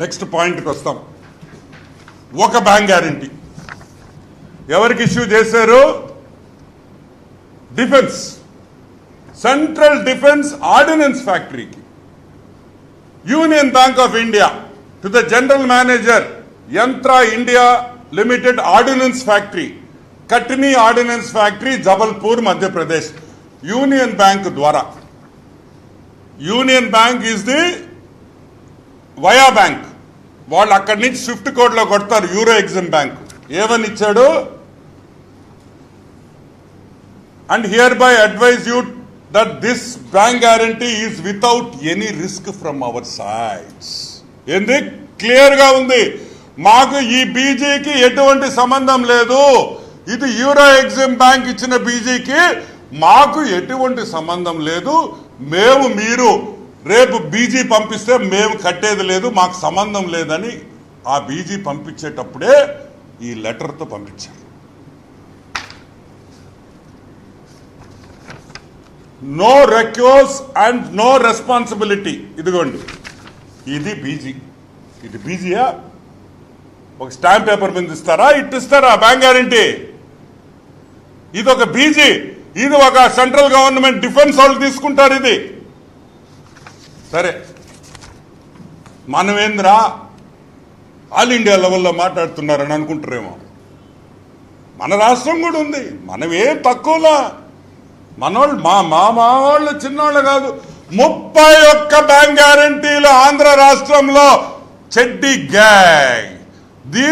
Next పాయింట్కి వస్తాం. ఒక బ్యాంక్ గ్యారంటీ ఎవరికి ఇష్యూ చేశారు? డిఫెన్స్, సెంట్రల్ డిఫెన్స్ ఆర్డినెన్స్ ఫ్యాక్టరీకి. Union bank of India to the general manager Yantra India limited ordnance factory, Katni ordnance factory, Jabalpur, Madhya Pradesh. Union bank ద్వారా, union bank is the via bank. వాళ్ళు అక్కడి నుంచి స్విఫ్ట్ కోడ్లో కొడతారు. యూరో ఎగ్జిమ్ బ్యాంక్ ఏమని ఇచ్చాడు? And hereby advise you that this bank guarantee is without any risk from our sides. ఏంది? Clear గా ఉంది. మాకు ఈ బీజీకి ఎటువంటి సంబంధం లేదు. ఇది యూరో ఎగ్జిమ్ బ్యాంక్ ఇచ్చిన బీజీకి మాకు ఎటువంటి సంబంధం లేదు. మేము, మీరు రేపు బీజీ పంపిస్తే మేము కట్టేది లేదు, మాకు సంబంధం లేదని ఆ బీజీ పంపించేటప్పుడే ఈ లెటర్తో పంపించారు. No recourse and no responsibility. ఇదిగోండి, ఇది బీజీ. ఇది బీజీయా? ఒక స్టాంప్ పేపర్ మీద ఇస్తారా? ఇస్తారా బ్యాంక్ గ్యారంటీ? ఇది ఒక బీజీ. ఇది ఒక సెంట్రల్ గవర్నమెంట్ డిఫెన్స్ వాళ్ళు తీసుకుంటారు. ఇది సరే, మనమేంద్రా ఆల్ ఇండియా లెవెల్లో మాట్లాడుతున్నారని అనుకుంటారేమో. మన రాష్ట్రం కూడా ఉంది, మనమేం తక్కువలా. మనోళ్ళు మా వాళ్ళు చిన్నోళ్ళు కాదు. 31 బ్యాంక్ గ్యారంటీలు ఆంధ్ర రాష్ట్రంలో. చెడ్డి గ్యాంగ్, ది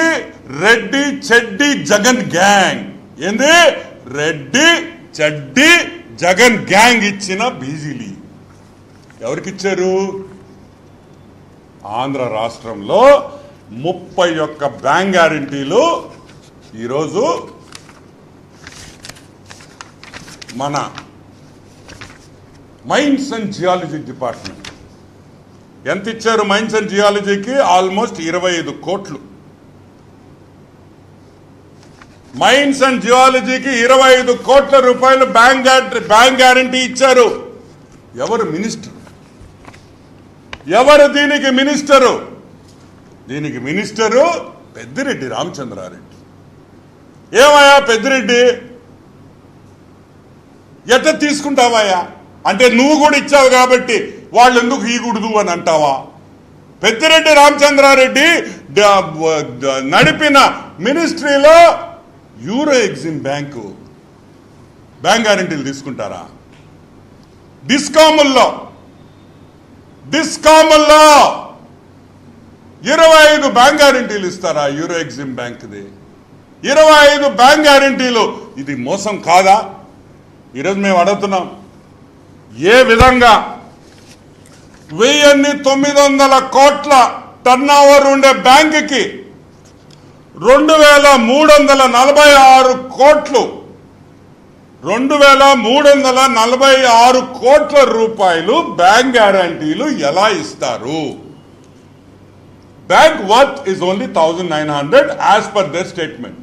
రెడ్డి చెడ్డి జగన్ గ్యాంగ్. ఏంది? రెడ్డి చెడ్డి జగన్ గ్యాంగ్ ఇచ్చిన బీజీలు ఎవరికిచ్చారు? ఆంధ్ర రాష్ట్రంలో 31 బ్యాంక్ గ్యారంటీలు ఈరోజు మన మైన్స్ అండ్ జియాలజీ డిపార్ట్మెంట్ ఎంత ఇచ్చారు? మైన్స్ అండ్ జియాలజీకి ఆల్మోస్ట్ 25 కోట్లు. మైన్స్ అండ్ జియాలజీకి 25 కోట్ల రూపాయలు బ్యాంక్ గ్యారంటీ ఇచ్చారు. ఎవరు మినిస్టర్? ఎవరు దీనికి మినిస్టరు? దీనికి మినిస్టరు పెద్దిరెడ్డి రామచంద్రారెడ్డి. ఏమయ్యా పెద్దిరెడ్డి, ఎట్లా తీసుకుంటావయ్యా? అంటే నువ్వు కూడా ఇచ్చావు కాబట్టి వాళ్ళు ఎందుకు ఇవ్వకూడదు అని అంటావా? పెద్దిరెడ్డి రామచంద్రారెడ్డి నడిపిన మినిస్ట్రీలో యూరో ఎగ్జిమ్ బ్యాంకు బ్యాంక్ గ్యారంటీలు తీసుకుంటారా? డిస్కాముల్లో 25 బ్యాంక్ గ్యారంటీలు ఇస్తారా? యూరో ఎగ్జిమ్ బ్యాంక్ది 25 బ్యాంక్ గ్యారంటీలు. ఇది మోసం కాదా? ఈరోజు మేము అడుగుతున్నాం, ఏ విధంగా 1900 కోట్ల టర్న్ ఓవర్ ఉండే బ్యాంకుకి 2346 కోట్లు, 2346 కోట్ల రూపాయలు బ్యాంక్ గ్యారంటీలు ఎలా ఇస్తారు? Bank worth is only 1900 as per their statement.